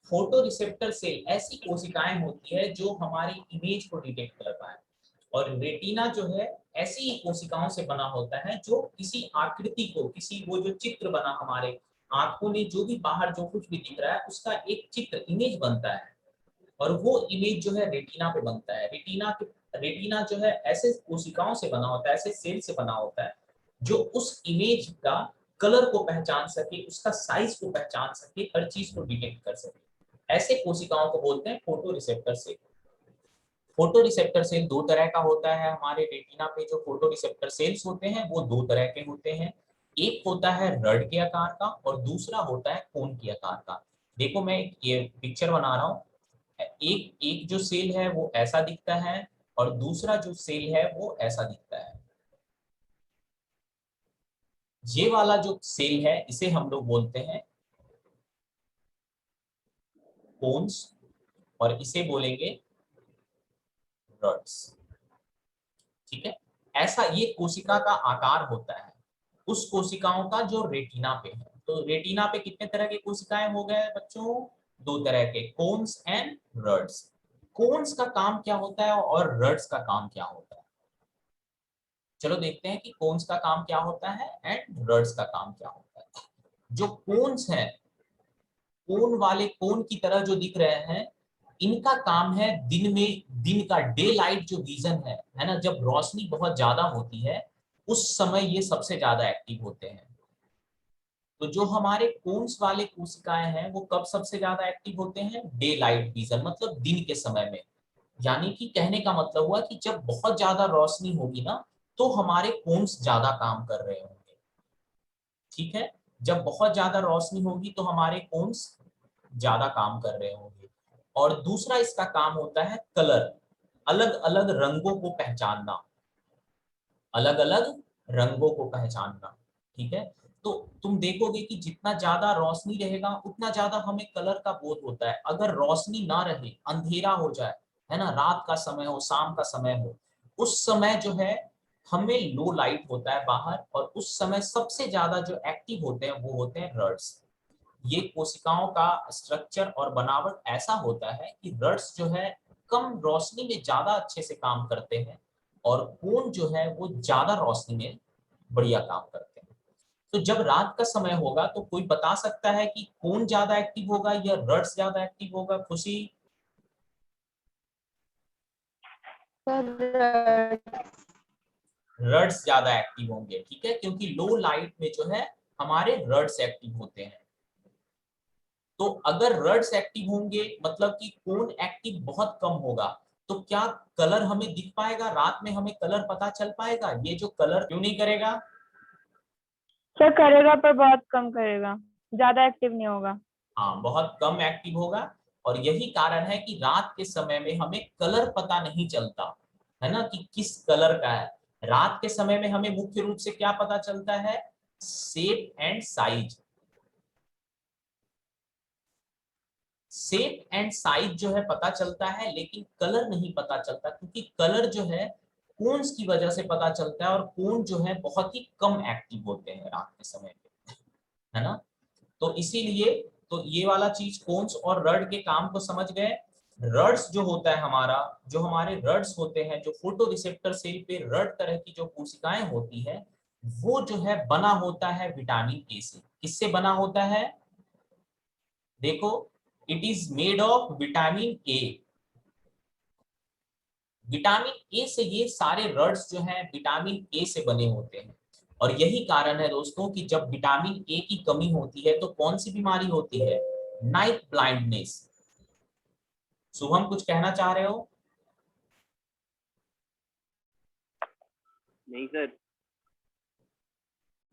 Photo receptor cell ऐसी कोशिकाएं होती है जो हमारी इमेज को डिटेक्ट कर पाए, और रेटिना जो है ऐसी कोशिकाओं से बना होता है जो किसी आकृति को, किसी वो जो चित्र बना हमारे आंखों ने, जो भी बाहर जो कुछ भी दिख रहा है उसका एक चित्र इमेज बनता है, और वो इमेज जो है रेटिना पे बनता है। रेटिना जो है ऐसे कोशिकाओं से बना होता है, ऐसे सेल से बना होता है जो उस इमेज का कलर को पहचान सके, उसका साइज को पहचान सके, हर चीज को डिटेक्ट कर सके। ऐसे कोशिकाओं को बोलते हैं photoreceptor cell. Photoreceptor cell दो तरह का होता है हमारे रेटिना पे। जो फोटो रिसेप्टर सेल्स होते हैं वो दो तरह के होते हैं। एक होता है रड के आकार का और दूसरा होता है कोन के आकार का। देखो मैं एक ये पिक्चर बना रहा हूँ। एक एक जो सेल है वो ऐसा दिखता है और दूसरा जो सेल है वो ऐसा दिखता है। ये वाला जो सेल है इसे हम लोग बोलते हैं कोन्स, और इसे बोलेंगे रड्स। ठीक है, ऐसा ये कोशिका का आकार होता है उस कोशिकाओं का जो रेटिना पे है। तो रेटिना पे कितने तरह के कोशिकाएं हो गए बच्चों? दो तरह के, कोन्स एंड रड्स। कोन्स का काम क्या होता है और रड्स का काम क्या होता है? चलो देखते हैं कि कोन्स का काम क्या होता है एंड रड्स का काम क्या होता है। जो कोन्स है, कोन वाले कोन की तरह जो दिख रहे हैं, इनका काम है दिन में, दिन का डे लाइट जो विजन है ना, जब रोशनी बहुत ज्यादा होती है उस समय ये सबसे ज्यादा एक्टिव होते हैं। तो जो हमारे कोन्स वाले कोशिकाएं हैं वो कब सबसे ज्यादा एक्टिव होते हैं? डे लाइट विजन, मतलब दिन के समय में। यानी कि कहने का मतलब हुआ कि जब बहुत ज्यादा रोशनी होगी ना तो हमारे कोन्स ज्यादा काम कर रहे होंगे। ठीक है, जब बहुत ज्यादा रोशनी होगी तो हमारे कोन्स ज्यादा काम कर रहे होंगे। और दूसरा इसका काम होता है कलर, अलग अलग रंगों को पहचानना, अलग अलग रंगों को पहचानना। ठीक है, तो तुम देखोगे कि जितना ज्यादा रोशनी रहेगा उतना ज्यादा हमें कलर का बोध होता है। अगर रोशनी ना रहे, अंधेरा हो जाए, है ना, रात का समय हो, शाम का समय हो, उस समय जो है हमें लो लाइट होता है बाहर, और उस समय सबसे ज्यादा जो एक्टिव होते हैं वो होते हैं रड्स। ये कोशिकाओं का स्ट्रक्चर और बनावट ऐसा होता है कि रड्स जो है कम रोशनी में ज्यादा अच्छे से काम करते हैं, और कोन जो है वो ज्यादा रोशनी में बढ़िया काम करते हैं। तो जब रात का समय होगा तो कोई बता सकता है कि कौन ज्यादा एक्टिव होगा या रड्स ज्यादा एक्टिव होगा? खुशी? रड्स ज्यादा एक्टिव होंगे। ठीक है, क्योंकि लो लाइट में जो है हमारे रड्स एक्टिव होते हैं। तो अगर रड्स एक्टिव होंगे मतलब कि कोन एक्टिव बहुत कम होगा, तो क्या कलर हमें दिख पाएगा? रात में हमें कलर पता चल पाएगा? ये जो कलर क्यों नहीं करेगा? सर करेगा पर बहुत कम करेगा, ज्यादा एक्टिव नहीं होगा। हाँ, बहुत कम एक्टिव होगा। और यही कारण है कि रात के समय में हमें कलर पता नहीं चलता, है ना, कि किस कलर का है। रात के समय में हमें मुख्य रूप से क्या पता चलता है? Shape and size. Shape and size जो है पता चलता है, लेकिन कलर नहीं पता चलता, क्योंकि कलर जो है कोन्स की वजह से पता चलता है, और कोन जो है बहुत ही कम एक्टिव होते हैं रात के समय में, है ना। तो इसीलिए तो ये वाला चीज, कोन्स और रड के काम को समझ गए। रड्स जो होता है हमारा, जो हमारे रड्स होते हैं, जो फोटो रिसेप्टर सेल पे रड तरह की जो कोशिकाएं होती है, वो जो है बना होता है विटामिन ए से। किससे बना होता है? देखो, it is made of vitamin A. Vitamin A से ये सारे रड्स जो हैं विटामिन ए से बने होते हैं। और यही कारण है दोस्तों कि जब विटामिन ए की कमी होती है तो कौन सी बीमारी होती है? Night blindness. शुभम कुछ कहना चाह रहे हो? नहीं सर।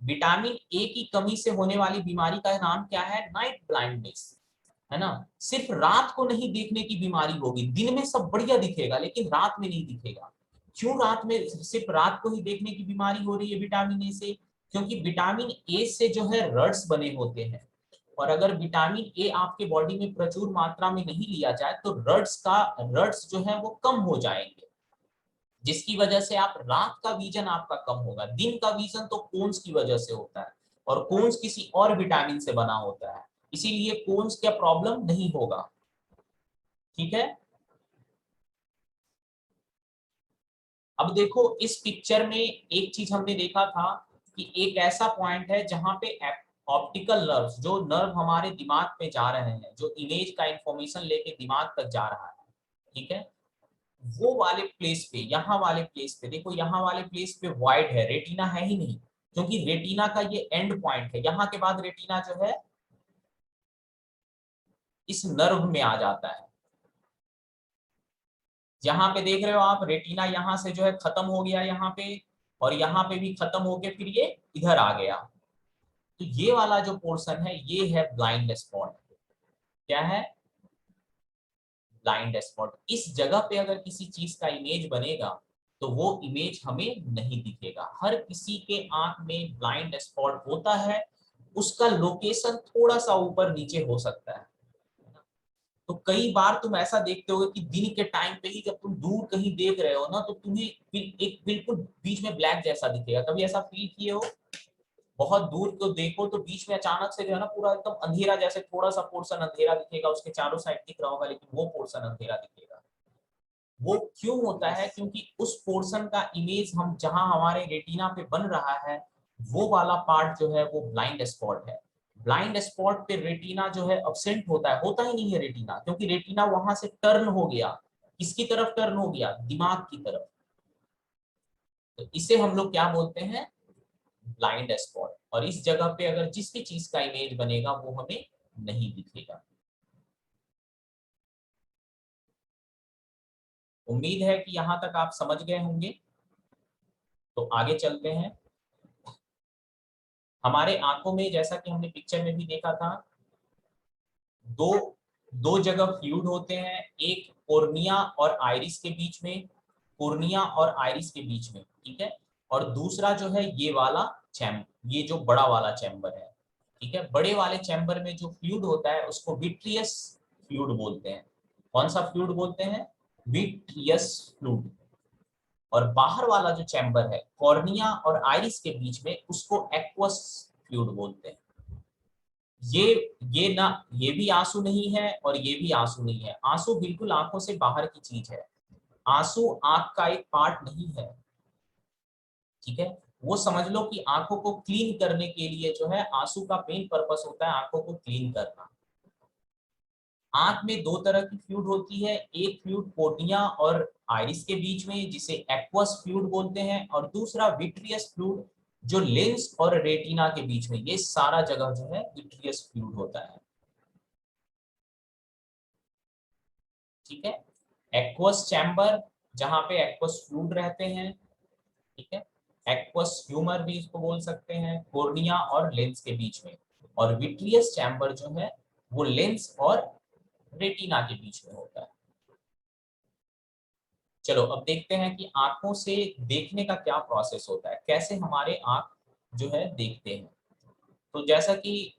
विटामिन ए की कमी से होने वाली बीमारी का नाम क्या है? नाइट ब्लाइंडनेस, है ना। सिर्फ रात को नहीं देखने की बीमारी होगी, दिन में सब बढ़िया दिखेगा लेकिन रात में नहीं दिखेगा। क्यों रात में, सिर्फ रात को ही देखने की बीमारी हो रही है विटामिन ए से? क्योंकि विटामिन ए से जो है रड्स बने होते हैं, और अगर विटामिन ए आपके बॉडी में प्रचुर मात्रा में नहीं लिया जाए तो रड्स जो है वो कम हो जाएंगे, जिसकी वजह से आप रात का विजन आपका कम होगा। दिन का विजन तो कोन्स की वजह से होता है, और कोन्स किसी और विटामिन से बना होता है। इसीलिए कोन्स का प्रॉब्लम नहीं होगा। ठीक है, अब देखो इस पिक्चर में एक चीज हमने देखा था कि एक ऐसा पॉइंट है जहां पे ऑप्टिकल नर्व्स, जो नर्व हमारे दिमाग पे जा रहे हैं, जो इमेज का इंफॉर्मेशन लेके दिमाग तक जा रहा है, ठीक है, वो वाले प्लेस पे, यहाँ वाले प्लेस पे देखो, यहाँ वाले प्लेस पे वाइड है, रेटिना है ही नहीं, क्योंकि रेटिना का ये एंड पॉइंट है। यहाँ के बाद रेटिना जो है इस नर्व में आ जाता है। यहाँ पे देख रहे हो आप, रेटिना यहाँ से जो है खत्म हो गया यहाँ पे, और यहाँ पे भी खत्म होके फिर ये इधर आ गया। तो ये वाला जो पोर्शन है ये है ब्लाइंड स्पॉट। क्या है? Blind spot. इस जगह पे अगर किसी चीज का इमेज बनेगा तो वो इमेज हमें नहीं दिखेगा। हर किसी के आंख में ब्लाइंड स्पॉट होता है, उसका लोकेशन थोड़ा सा ऊपर नीचे हो सकता है। तो कई बार तुम ऐसा देखते होगे कि दिन के टाइम पे ही जब तुम दूर कहीं देख रहे हो ना, तो तुम्हें एक बिल्कुल बीच में ब्लैक जैसा दिखेगा। कभी ऐसा फील किए हो? बहुत दूर को देखो तो बीच में अचानक से जो है ना पूरा एकदम अंधेरा, जैसे थोड़ा सा पोर्शन अंधेरा दिखेगा, उसके चारों साइड दिख रहा होगा लेकिन वो पोर्शन अंधेरा दिखेगा। वो क्यों होता है? क्योंकि उस पोर्शन का इमेज हम जहां हमारे रेटिना पे बन रहा है, वो वाला पार्ट जो है वो ब्लाइंड स्पॉट है। ब्लाइंड स्पॉट पे रेटिना जो है अब्सेंट होता ही नहीं है रेटिना, क्योंकि रेटिना वहां से टर्न हो गया। किसकी तरफ टर्न हो गया? दिमाग की तरफ। तो इसे हम लोग क्या बोलते हैं? Blind spot. और इस जगह पे अगर जिस भी चीज का इमेज बनेगा वो हमें नहीं दिखेगा। उम्मीद है कि यहां तक आप समझ गए होंगे। तो आगे चलते हैं। हमारे आंखों में, जैसा कि हमने पिक्चर में भी देखा था, दो दो जगह फ्लूइड होते हैं। एक कोर्निया और आइरिस के बीच में, कोर्निया और आइरिस के बीच में, ठीक है। और दूसरा जो है ये वाला चैम्बर, ये जो बड़ा वाला चैम्बर है, ठीक है। बड़े वाले चैम्बर में जो फ्लूइड होता है उसको विट्रियस फ्लूइड बोलते हैं। कौन सा फ्लूइड बोलते हैं? Vitreous fluid. और बाहर वाला जो चैम्बर है कॉर्निया और आइरिस के बीच में, उसको एक्वस फ्लूइड बोलते हैं। ये ना, ये भी आंसू नहीं है और ये भी आंसू नहीं है। आंसू बिल्कुल आंखों से बाहर की चीज है। आंसू आंख का एक पार्ट नहीं है, ठीक है। वो समझ लो कि आंखों को क्लीन करने के लिए जो है, आंसू का मेन पर्पस होता है आंखों को क्लीन करना। आंख में दो तरह की फ्लूइड होती है। एक फ्लूइड कोर्निया और आइरिस के बीच में, जिसे एक्वस फ्लूइड बोलते हैं, और दूसरा विट्रियस फ्लूइड, जो लेंस और रेटिना के बीच में, ये सारा जगह जो है विट्रियस फ्लूइड होता है, ठीक है। एक्वस चैम्बर, जहां पे एक्वस फ्लूइड रहते हैं, ठीक है। एक्वस ह्यूमर भी इसको बोल सकते हैं, कोर्निया और लेंस के बीच में। और विट्रियस चैम्बर जो है वो लेंस और रेटिना के बीच में होता है। चलो अब देखते हैं कि आंखों से देखने का क्या प्रोसेस होता है, कैसे हमारे आंख जो है देखते हैं। तो जैसा कि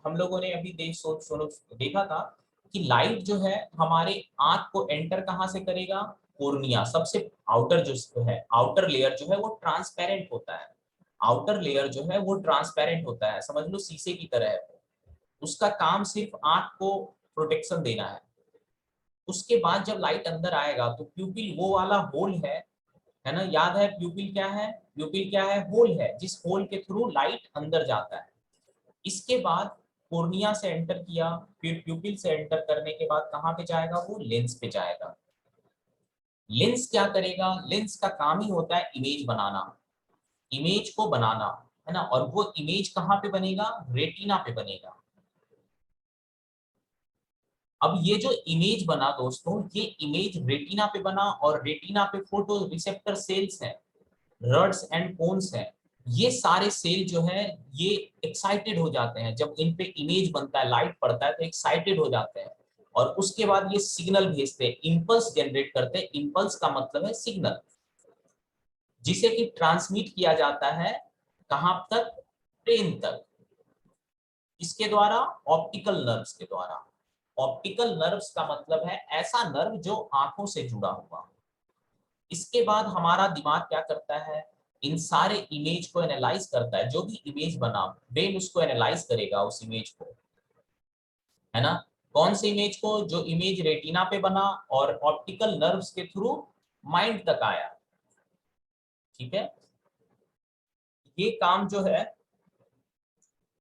हम लोगों ने अभी देखा था कि लाइट जो है हमारे आंख को एंटर कहाँ से करेगा? कोर्निया। सबसे आउटर जो है, आउटर लेयर जो है वो ट्रांसपेरेंट होता है। आउटर लेयर जो है वो ट्रांसपेरेंट होता है, समझ लो शीशे की तरह है। उसका काम सिर्फ आंख को प्रोटेक्शन देना है। उसके बाद जब लाइट अंदर आएगा तो प्यूपिल वो वाला होल है ना, याद है प्यूपिल क्या है? प्यूपिल क्या है? होल है, जिस होल के थ्रू लाइट अंदर जाता है। इसके बाद कोर्निया से एंटर किया, फिर प्यूपिल से एंटर करने के बाद कहाँ पे जाएगा? वो लेंस पे जाएगा। लेंस क्या करेगा? लेंस का काम ही होता है इमेज बनाना, इमेज को बनाना, है ना। और वो इमेज कहाँ पे बनेगा? रेटिना पे बनेगा। अब ये जो इमेज बना दोस्तों, ये इमेज रेटिना पे बना, और रेटिना पे फोटो रिसेप्टर सेल्स हैं, रड्स एंड कोन्स हैं। ये सारे सेल जो है ये एक्साइटेड हो जाते हैं जब इन पे इमेज बनता है, लाइट पड़ता है तो एक्साइटेड हो जाते हैं। और उसके बाद ये सिग्नल भेजते हैं, इम्पल्स जनरेट करते हैं। इम्पल्स का मतलब है सिग्नल, जिसे कि ट्रांसमिट किया जाता है कहां तक? ब्रेन तक। इसके द्वारा? ऑप्टिकल नर्व्स के द्वारा। ऑप्टिकल नर्व्स का मतलब है ऐसा नर्व जो आंखों से जुड़ा हुआ। इसके बाद हमारा दिमाग क्या करता है? इन सारे इमेज को एनालाइज करता है। जो भी इमेज बना, ब्रेन उसको एनालाइज करेगा उस इमेज को, है ना। कौन सी इमेज को? जो इमेज रेटिना पे बना और ऑप्टिकल नर्व्स के थ्रू माइंड तक आया। ठीक है, ये काम जो है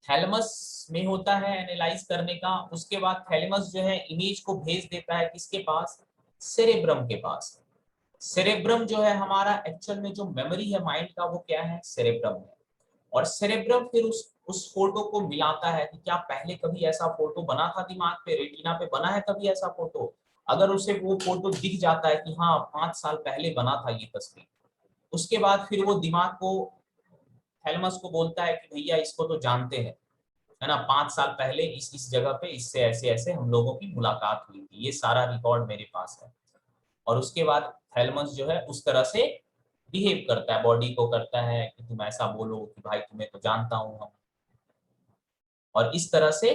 थैलेमस में होता है एनालाइज करने का। उसके बाद थैलेमस जो है इमेज को भेज देता है किसके पास? सेरेब्रम के पास। सेरेब्रम जो है हमारा एक्चुअल में जो मेमोरी है माइंड का, वो क्या है? सेरेब्रम है। और सेरेब्रम फिर उस फोटो को मिलाता है कि क्या पहले कभी ऐसा फोटो बना था दिमाग पे, रेटिना पे बना है कभी ऐसा फोटो। अगर उसे वो फोटो दिख जाता है कि हाँ 5 साल पहले बना था ये तस्वीर, उसके बाद फिर वो दिमाग को, थैलेमस को बोलता है कि भैया इसको तो जानते हैं, है ना, 5 साल पहले इस जगह पे इससे ऐसे ऐसे हम लोगों की मुलाकात हुई थी, ये सारा रिकॉर्ड मेरे पास है। और उसके बाद थैलेमस जो है उस तरह से बिहेव करता है, बॉडी को करता है कि तुम ऐसा बोलो कि भाई तुम्हें तो जानता हूं हम। और इस तरह से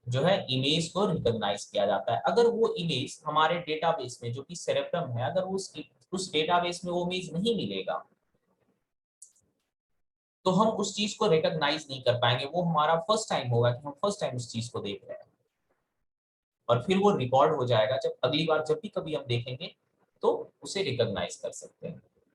जो है इमेज को रिकॉग्नाइज किया जाता है। अगर वो इमेज हमारे डेटाबेस में जो कि सेरेब्रम है, अगर उस डेटाबेस में वो इमेज नहीं मिलेगा तो हम उस चीज को रिकॉग्नाइज नहीं कर पाएंगे। वो हमारा फर्स्ट टाइम होगा कि हम फर्स्ट टाइम उस चीज को देख रहे हैं, और फिर वो रिकॉर्ड हो जाएगा। जब अगली बार जब भी कभी हम देखेंगे तो उसे रिकॉग्नाइज कर सकते हैं।